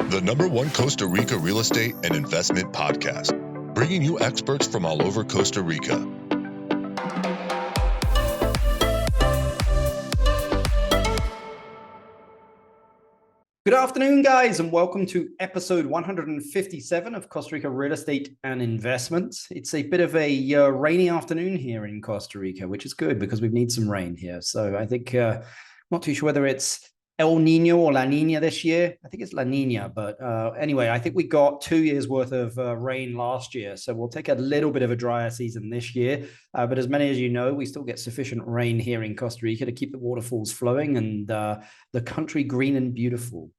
the #1 Costa Rica real estate and investment podcast, bringing you experts from all over Costa Rica. Good afternoon, guys, and welcome to episode 157 of Costa Rica Real Estate and Investments. It's a bit of a rainy afternoon here in Costa Rica, which is good because we need some rain here. So I think, not too sure whether it's El Nino or La Nina this year. I think it's La Nina, but anyway, I think we got 2 years worth of rain last year. So we'll take a little bit of a drier season this year. But as many as you know, we still get sufficient rain here in Costa Rica to keep the waterfalls flowing and the country green and beautiful.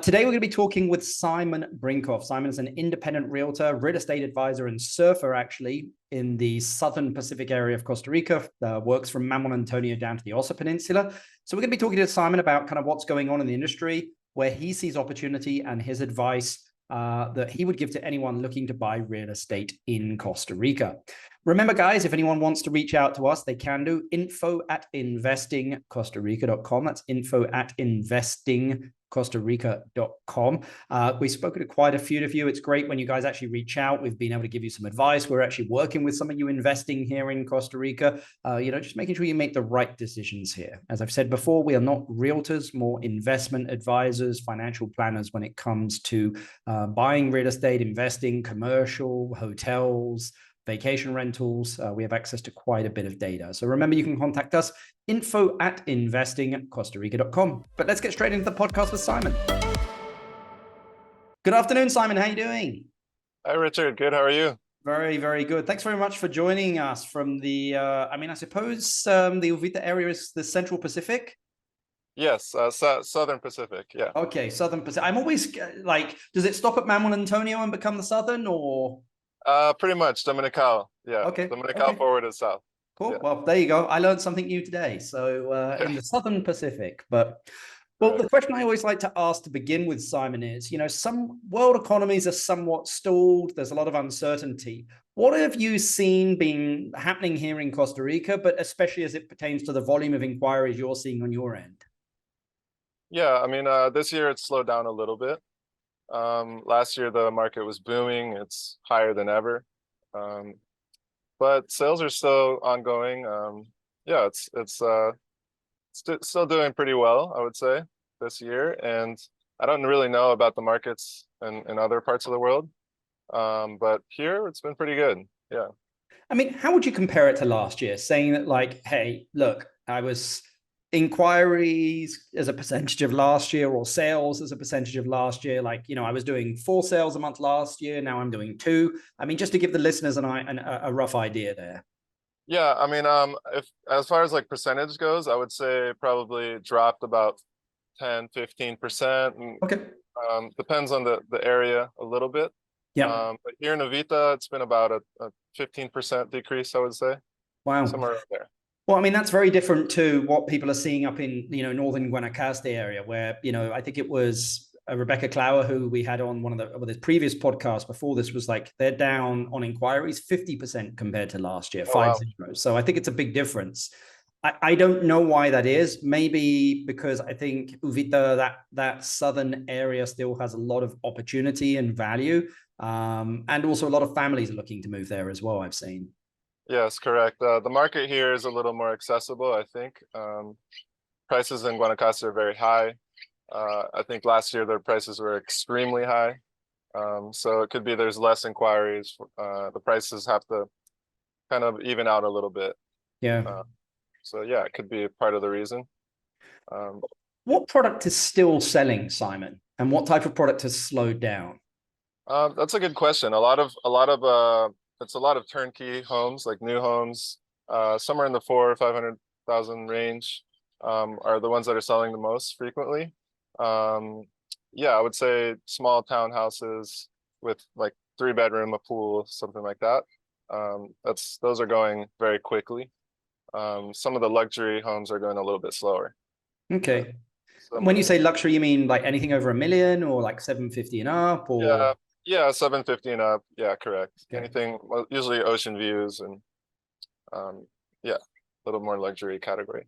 Today, we're going to be talking with Simon Brinkoff. Simon is an independent realtor, real estate advisor, and surfer, actually, in the Southern Pacific area of Costa Rica, works from Manuel Antonio down to the Osa Peninsula. So we're going to be talking to Simon about kind of what's going on in the industry, where he sees opportunity, and his advice that he would give to anyone looking to buy real estate in Costa Rica. Remember, guys, if anyone wants to reach out to us, they can do info@investingcostarica.com. That's info@investingcostarica.com. We've spoken to quite a few of you. It's great when you guys actually reach out. We've been able to give you some advice. We're actually working with some of you investing here in Costa Rica, just making sure you make the right decisions here. As I've said before, we are not realtors, more investment advisors, financial planners when it comes to buying real estate, investing, commercial, hotels, vacation rentals. We have access to quite a bit of data. So remember, you can contact us, info@investingcostarica.com. But let's get straight into the podcast with Simon. Good afternoon, Simon. How are you doing? Hi, Richard. Good. How are you? Very, very good. Thanks very much for joining us from the, I suppose the Uvita area is the Central Pacific? Yes, Southern Pacific, yeah. Okay, Southern Pacific. I'm always like, does it stop at Manuel Antonio and become the Southern, or? Pretty much, Dominical, yeah. Okay. Dominical forward is south. Cool. Yeah. Well, there you go. I learned something new today. So in the Southern Pacific. But, well, the question I always like to ask to begin with, Simon, is, some world economies are somewhat stalled. There's a lot of uncertainty. What have you seen being happening here in Costa Rica, but especially as it pertains to the volume of inquiries you're seeing on your end? Yeah, this year it's slowed down a little bit. Last year the market was booming. It's higher than ever. But sales are still ongoing. It's still doing pretty well, I would say, this year. And I don't really know about the markets in other parts of the world. But here it's been pretty good. Yeah. How would you compare it to last year? Saying that, like, hey, look, inquiries as a percentage of last year, or sales as a percentage of last year. Like, I was doing 4 sales a month last year. Now I'm doing 2. Just to give the listeners a rough idea there. Yeah, if as far as like percentage goes, I would say probably dropped about 10-15%. Okay. Depends on the area a little bit. Yeah. But here in Evita, it's been about a 15% decrease, I would say. Wow. Somewhere around there. Well, that's very different to what people are seeing up in, northern Guanacaste area, where, I think it was Rebecca Clower, who we had on one of the previous podcasts before this, was like, they're down on inquiries 50% compared to last year, 50. Wow. So I think it's a big difference. I don't know why that is. Maybe because I think Uvita, that southern area, still has a lot of opportunity and value. And also a lot of families are looking to move there as well, I've seen. Yes, correct. The market here is a little more accessible, I think. Prices in Guanacaste are very high. I think last year their prices were extremely high. So it could be there's less inquiries. The prices have to kind of even out a little bit. Yeah. So yeah, it could be part of the reason. What product is still selling, Simon? And what type of product has slowed down? That's a good question. It's a lot of turnkey homes, like new homes, somewhere in the 400,000 or 500,000 range, are the ones that are selling the most frequently. Yeah, I would say small townhouses with like 3-bedroom, a pool, something like that. Those are going very quickly. Some of the luxury homes are going a little bit slower. Okay. When you say luxury, you mean like anything over $1 million, or like 750 and up, or? Yeah, 750 and up. Yeah, correct. Okay. Anything, well, usually ocean views, and a little more luxury category.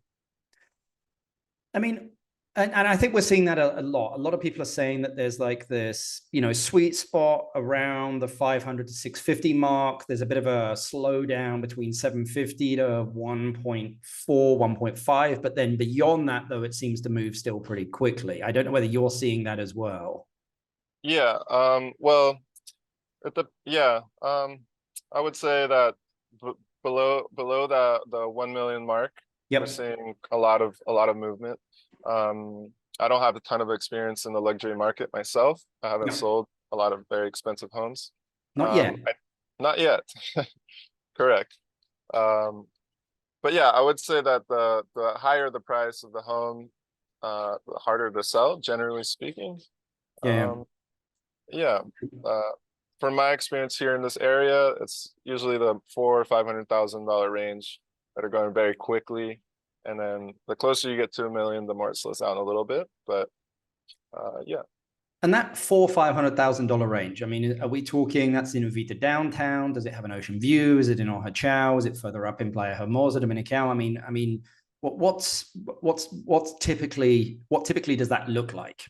And I think we're seeing that a lot. A lot of people are saying that there's like this, sweet spot around the 500 to 650 mark. There's a bit of a slowdown between 750 to 1.4, 1.5. But then beyond that, though, it seems to move still pretty quickly. I don't know whether you're seeing that as well. Yeah. Well, I would say that below the 1 million mark, Yep. we're seeing a lot of movement. I don't have a ton of experience in the luxury market myself. I haven't sold a lot of very expensive homes. Not yet. Not yet. Correct. But yeah, I would say that the higher the price of the home, the harder to sell, generally speaking. Yeah. From my experience here in this area, it's usually the $400,000 or $500,000 range that are going very quickly. And then the closer you get to $1 million, the more it slows down a little bit. But yeah. And that $400,000-$500,000 range, I mean, are we talking that's in Uvita downtown? Does it have an ocean view? Is it in Ohachau? Is it further up in Playa Hermosa, Dominical? I mean, what typically does that look like?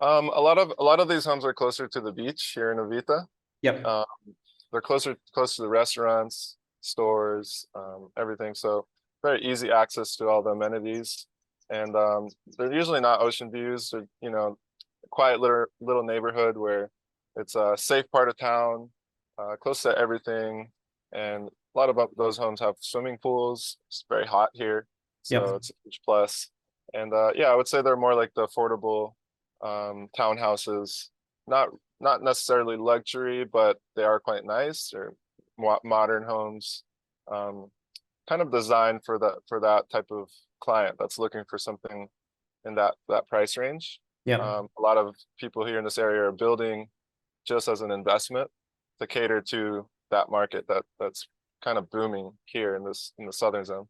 A lot of these homes are closer to the beach here in Evita. Yep. They're close to the restaurants, stores, everything. So very easy access to all the amenities. And they're usually not ocean views. They're, a quiet little neighborhood where it's a safe part of town, close to everything. And a lot of those homes have swimming pools. It's very hot here, so it's a huge plus. And I would say they're more like the affordable townhouses, not necessarily luxury, but they are quite nice. They're modern homes, kind of designed for that type of client that's looking for something in that price range. A lot of people here in this area are building just as an investment to cater to that market that's kind of booming here in the southern zone.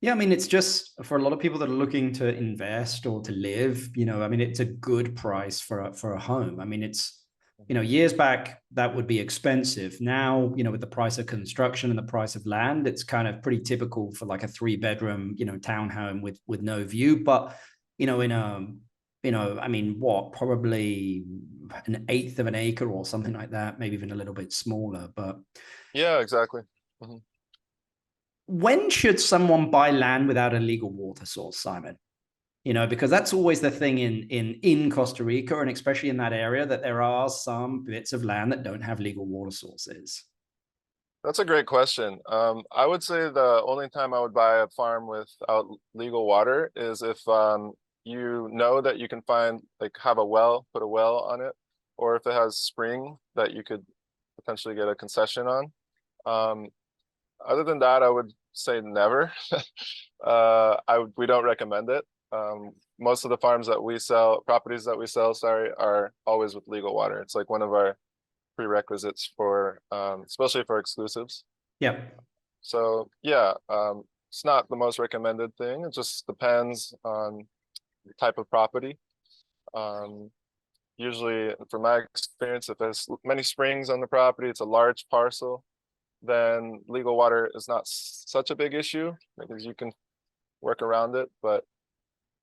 Yeah, I mean, it's just for a lot of people that are looking to invest or to live, I mean, it's a good price for a home. I mean, it's, years back, that would be expensive. Now, with the price of construction and the price of land, it's kind of pretty typical for like a 3-bedroom, townhome with no view. But, I mean, probably an eighth of an acre or something like that, maybe even a little bit smaller. But yeah, exactly. Mm-hmm. When should someone buy land without a legal water source, Simon? Because that's always the thing in Costa Rica, and especially in that area, that there are some bits of land that don't have legal water sources. That's a great question. I would say the only time I would buy a farm without legal water is if you know that you can have a well, put a well on it, or if it has spring that you could potentially get a concession on. Other than that, I would say never. We don't recommend it. Most of the properties that we sell, are always with legal water. It's like one of our prerequisites for, especially for exclusives. Yeah. So yeah, it's not the most recommended thing. It just depends on the type of property. Usually, from my experience, if there's many springs on the property, it's a large parcel, then legal water is not such a big issue because you can work around it. But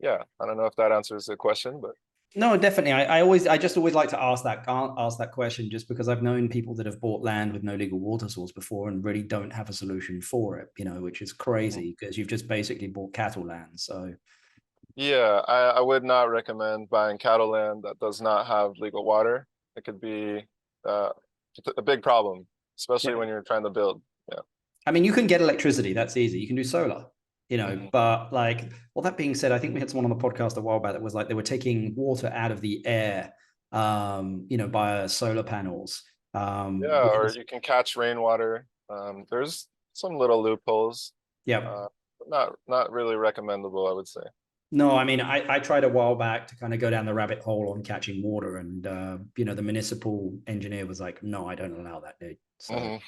yeah, I don't know if that answers the question, but no, definitely. I just always like to ask that question, just because I've known people that have bought land with no legal water source before and really don't have a solution for it, which is crazy because you've just basically bought cattle land. So yeah, I would not recommend buying cattle land that does not have legal water. It could be a big problem, especially when you're trying to build. Yeah. I mean, you can get electricity. That's easy. You can do solar, but that being said, I think we had someone on the podcast a while back that was like, they were taking water out of the air, by solar panels. Or you can catch rainwater. There's some little loopholes. Yeah. Not really recommendable, I would say. No, I mean, I tried a while back to kind of go down the rabbit hole on catching water, and the municipal engineer was like, "No, I don't allow that, dude." So,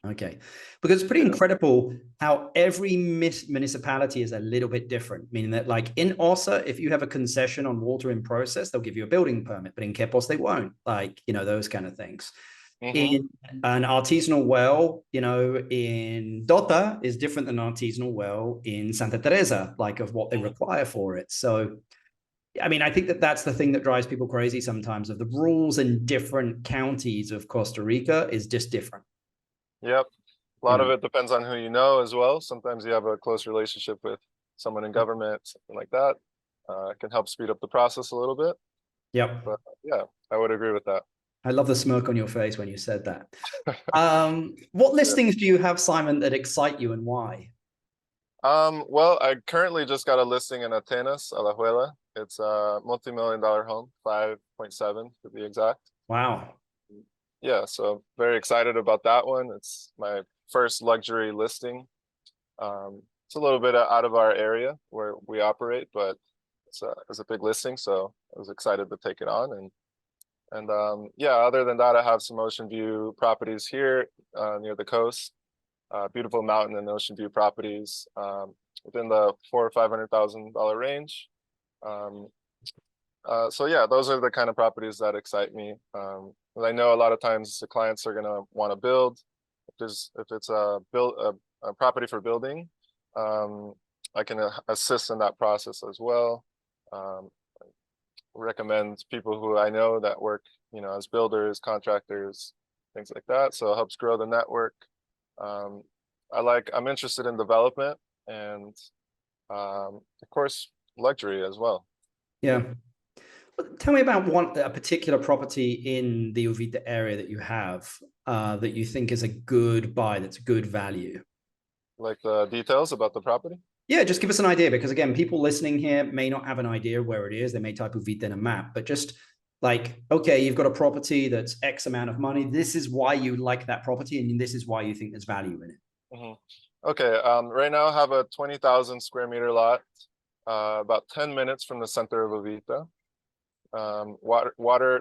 okay, because it's pretty incredible how every municipality is a little bit different. Meaning that, like in Osa, if you have a concession on water in process, they'll give you a building permit, but in Quepos they won't. Like those kind of things. In an artisanal well, in Dota is different than an artisanal well in Santa Teresa, like of what they require for it. So, I mean, I think that that's the thing that drives people crazy sometimes. Of the rules in different counties of Costa Rica is just different. Yep. A You lot of know. it depends on who you know as well. Sometimes you have a close relationship with someone in government, something like that. It can help speed up the process a little bit. Yep. But yeah, I would agree with that. I love the smirk on your face when you said that. What Yeah. listings do you have, Simon, that excite you and why? Well, I currently just got a listing in Atenas, Alajuela. It's a multi-million-dollar home, 5.7 to be exact. Wow. Yeah, so very excited about that one. It's my first luxury listing. It's a little bit out of our area where we operate, but it's a big listing, so I was excited to take it on. And yeah, other than that, I have some ocean view properties here near the coast. Beautiful mountain and ocean view properties within the $400,000 or $500,000 range. So yeah, those are the kind of properties that excite me. I know a lot of times the clients are gonna want to build. If it's a property for building, I can assist in that process as well. Recommend people who I know that work, as builders, contractors, things like that. So it helps grow the network. I'm interested in development and of course luxury as well. Yeah. Tell me about a particular property in the Uvita area that you have that you think is a good buy, that's good value. Like the details about the property? Yeah, just give us an idea, because again, people listening here may not have an idea where it is. They may type Uvita in a map, but just like, okay, you've got a property that's X amount of money. This is why you like that property, and this is why you think there's value in it. Mm-hmm. Okay, right now I have a 20,000 square meter lot, about 10 minutes from the center of Evita.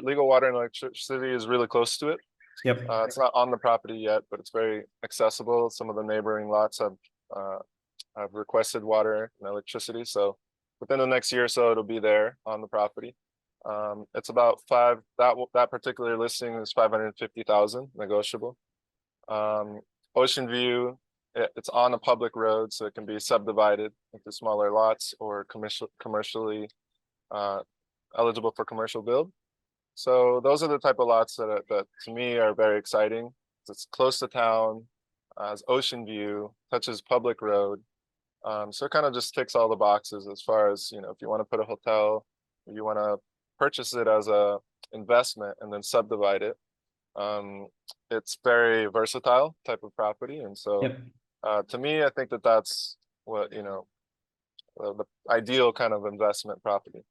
Legal water and electricity is really close to it. Yep. It's not on the property yet, but it's very accessible. Some of the neighboring lots have requested water and electricity, so within the next year or so, it'll be there on the property. It's about that particular listing is 550,000 negotiable. Ocean view, it's on a public road, so it can be subdivided into smaller lots or commercially eligible for commercial build. So those are the type of lots that to me are very exciting. It's close to town, has ocean view, touches public road. So it kind of just ticks all the boxes as far as, if you want to put a hotel, or you want to purchase it as a investment and then subdivide it. It's very versatile type of property. And so yep. To me, I think that's what, the ideal kind of investment property.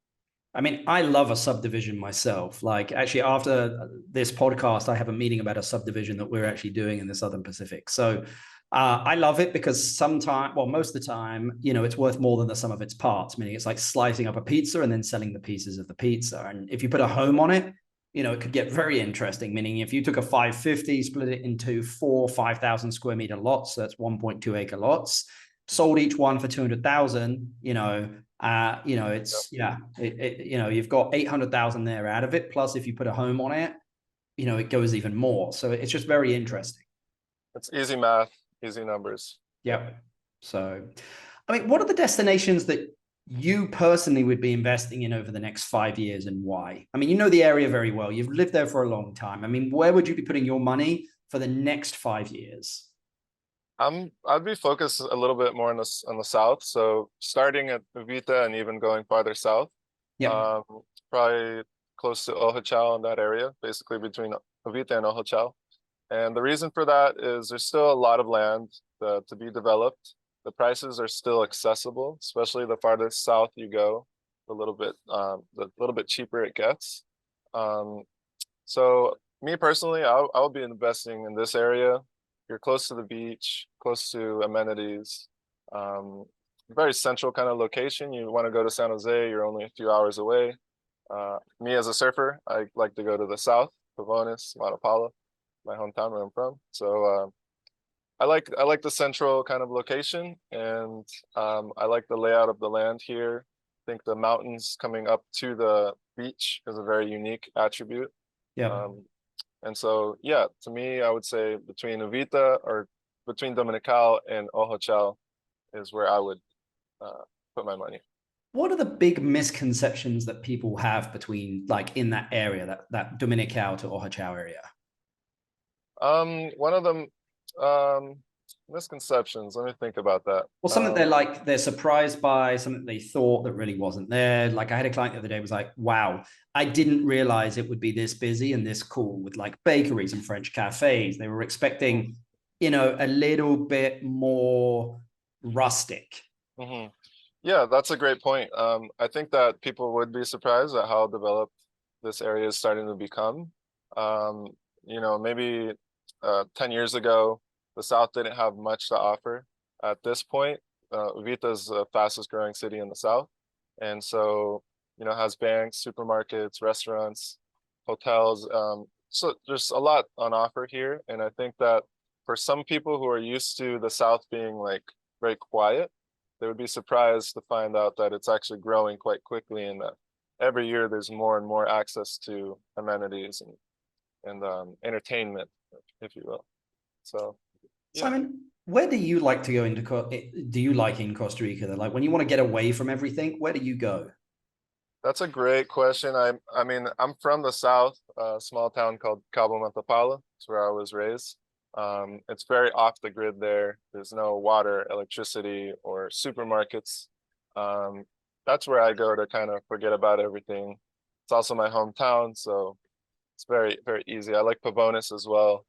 I mean, I love a subdivision myself. Like, actually, after this podcast, I have a meeting about a subdivision that we're actually doing in the Southern Pacific. So I love it because most of the time, it's worth more than the sum of its parts, meaning it's like slicing up a pizza and then selling the pieces of the pizza. And if you put a home on it, it could get very interesting, meaning if you took a 550, split it into 5,000 square meter lots, so that's 1.2 acre lots, sold each one for 200,000, it's you've got 800,000 there out of it. Plus, if you put a home on it, it goes even more. So it's just very interesting. It's easy math, easy numbers. Yeah. So, I mean, what are the destinations that you personally would be investing in over the next 5 years, and why? I mean, you know the area very well. You've lived there for a long time. I mean, where would you be putting your money for the next 5 years? I'd be focused a little bit more on the south. So starting at Uvita and even going farther south. Yeah. Probably close to Ohachau in that area, basically between Ovita and Ohachau. And the reason for that is there's still a lot of land to be developed. The prices are still accessible, especially the farthest south you go, the little bit cheaper it gets. So me personally, I'll be investing in this area. You're close to the beach, close to amenities, very central kind of location. You want to go to San Jose, you're only a few hours away. Me as a surfer, I like to go to the south, Pavones, Mauna my hometown where I'm from. So I like the central kind of location, and I like the layout of the land here. I think the mountains coming up to the beach is a very unique attribute. Yeah. And so, yeah, to me, I would say between Evita or between Dominical and Ojochal is where I would put my money. What are the big misconceptions that people have between like in that area, that Dominical to Ohachau area? One of them, um, misconceptions. Let me think about that. Or something they're surprised by, something they thought that really wasn't there. Like I had a client the other day was like, wow, I didn't realize it would be this busy and this cool with like bakeries and French cafes. They were expecting, a little bit more rustic. Mm-hmm. Yeah, that's a great point. I think that people would be surprised at how developed this area is starting to become. Um, maybe 10 years ago, the South didn't have much to offer. At this point, Uvita is the fastest growing city in the South. And so, has banks, supermarkets, restaurants, hotels. So there's a lot on offer here. And I think that for some people who are used to the South being like very quiet, they would be surprised to find out that it's actually growing quite quickly and that every year there's more and more access to amenities and entertainment, if you will. So, yeah. Simon, where do you like to go do you like in Costa Rica? Like when you want to get away from everything, where do you go? That's a great question. I mean, I'm from the South, a small town called Cabo Matapala. It's where I was raised. It's very off the grid there. There's no water, electricity, or supermarkets. That's where I go to kind of forget about everything. It's also my hometown, so it's very, very easy. I like Pavonis as well.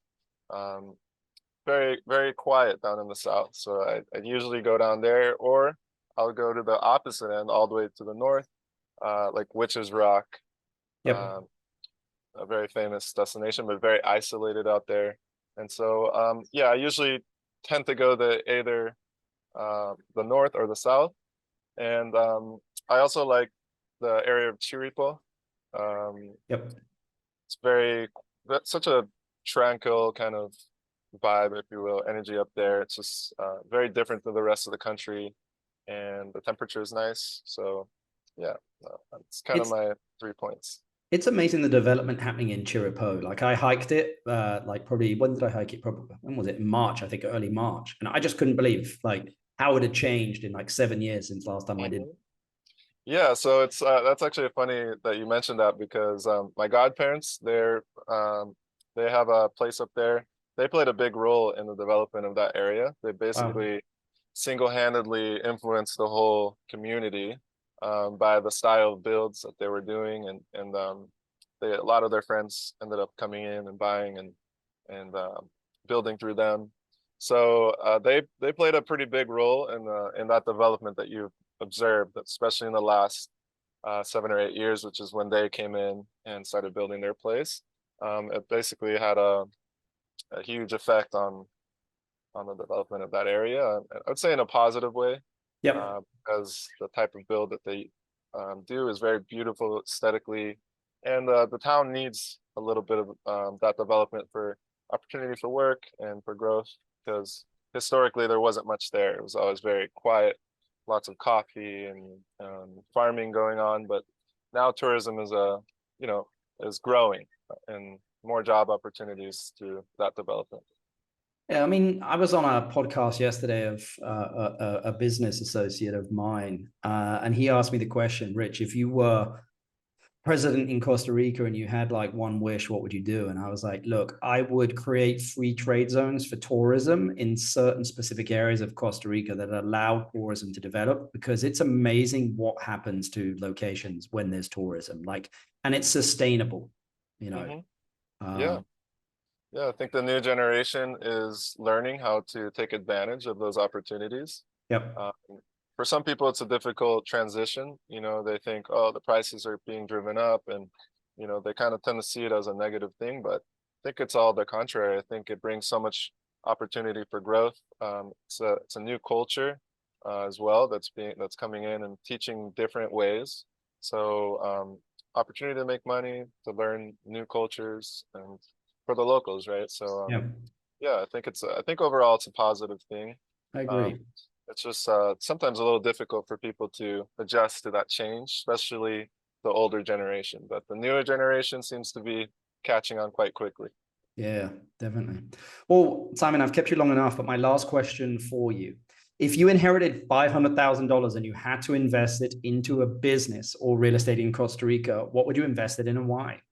Very, very quiet down in the South. So I usually go down there, or I'll go to the opposite end, all the way to the north, like Witches Rock. Yep. A very famous destination, but very isolated out there. And so, yeah, I usually tend to go to either the north or the south. And I also like the area of Chiripo. Yep. That's such a tranquil kind of vibe, if you will, energy up there. It's just very different than the rest of the country, and the temperature is nice. So, yeah, it's kind of my 3 points. It's amazing the development happening in Chiripo. Like I hiked it, like probably, when did I hike it? Probably, when was it? In March, I think early March. And I just couldn't believe like how it had changed in like 7 years since last time I did. Yeah, so it's that's actually funny that you mentioned that because my godparents, they have a place up there. They played a big role in the development of that area. They basically single-handedly influenced the whole community by the style of builds that they were doing, and a lot of their friends ended up coming in and buying and building through them. So they played a pretty big role in that development that you've observed, especially in the last 7 or 8 years, which is when they came in and started building their place. It basically had a huge effect on the development of that area. I would say in a positive way. Yeah. Because the type of build that they do is very beautiful aesthetically, and the town needs a little bit of that development for opportunity for work and for growth, because historically there wasn't much there. It was always very quiet, lots of coffee and farming going on, but now tourism is growing and more job opportunities through that development. Yeah, I mean, I was on a podcast yesterday of a business associate of mine, and he asked me the question, Rich, if you were president in Costa Rica and you had like one wish, what would you do? And I was like, look, I would create free trade zones for tourism in certain specific areas of Costa Rica that allow tourism to develop, because it's amazing what happens to locations when there's tourism, like, and it's sustainable, Yeah. Yeah, I think the new generation is learning how to take advantage of those opportunities. Yep. For some people, it's a difficult transition. They think, oh, the prices are being driven up, and they kind of tend to see it as a negative thing. But I think it's all the contrary. I think it brings so much opportunity for growth. It's a new culture as well that's coming in and teaching different ways. So opportunity to make money, to learn new cultures, and for the locals, right? So yeah, I think overall it's a positive thing. I agree. It's just sometimes a little difficult for people to adjust to that change, especially the older generation. But the newer generation seems to be catching on quite quickly. Yeah, definitely. Well, Simon, I've kept you long enough, but my last question for you If you inherited $500,000 and you had to invest it into a business or real estate in Costa Rica, what would you invest it in and why?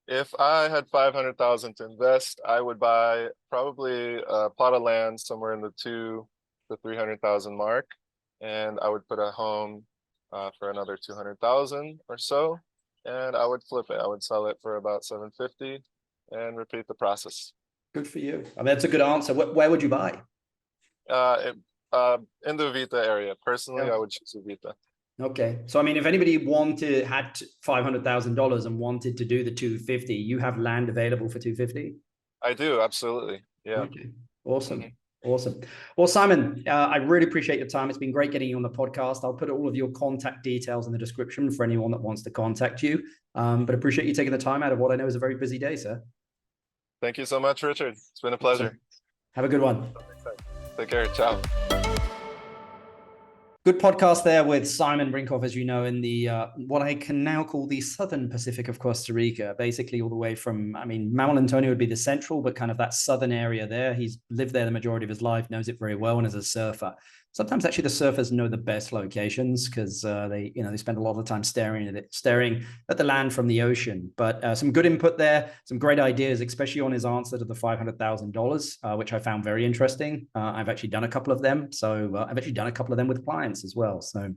If I had 500,000 to invest, I would buy probably a plot of land somewhere in the 2 to 300,000 mark, and I would put a home for another 200,000 or so, and I would flip it. I would sell it for about 750 and repeat the process. Good for you. I mean, that's a good answer. Where would you buy? In the Uvita area. Personally, I would choose Uvita. Okay. So, I mean, if anybody had $500,000 and wanted to do the 250, you have land available for 250? I do. Absolutely. Yeah. Okay. Awesome. Mm-hmm. Awesome. Well, Simon, I really appreciate your time. It's been great getting you on the podcast. I'll put all of your contact details in the description for anyone that wants to contact you. But appreciate you taking the time out of what I know is a very busy day, sir. Thank you so much, Richard. It's been a pleasure. Awesome. Have a good one. Take care. Ciao. Good podcast there with Simon Brinkoff, as you know, in the what I can now call the Southern Pacific of Costa Rica, basically all the way from, I mean, Manuel Antonio would be the central, but kind of that southern area there. He's lived there the majority of his life, knows it very well, and as a surfer. Sometimes actually the surfers know the best locations because they spend a lot of the time staring at the land from the ocean. But some good input there, some great ideas, especially on his answer to the $500,000, which I found very interesting. I've actually done a couple of them. So I've actually done a couple of them with clients as well. So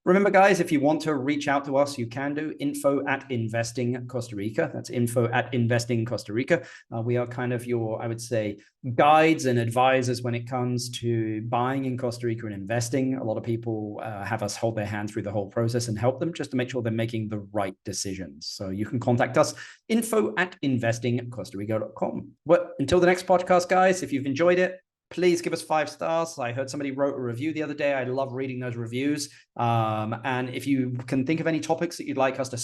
remember, guys, if you want to reach out to us, you can do info@investing Costa Rica. That's info@investing Costa Rica. We are kind of your, I would say, guides and advisors when it comes to buying in Costa Rica and investing. A lot of people have us hold their hand through the whole process and help them just to make sure they're making the right decisions. So you can contact us, info@investingcostarica.com. Well, until the next podcast, guys, if you've enjoyed it, please give us 5 stars. I heard somebody wrote a review the other day. I love reading those reviews. And if you can think of any topics that you'd like us to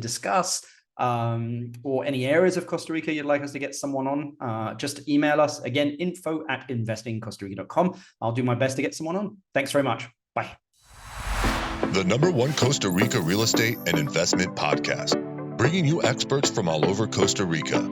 discuss, or any areas of Costa Rica you'd like us to get someone on, just email us. Again, info@investingcostarica.com. I'll do my best to get someone on. Thanks very much. Bye. The #1 Costa Rica real estate and investment podcast, bringing you experts from all over Costa Rica.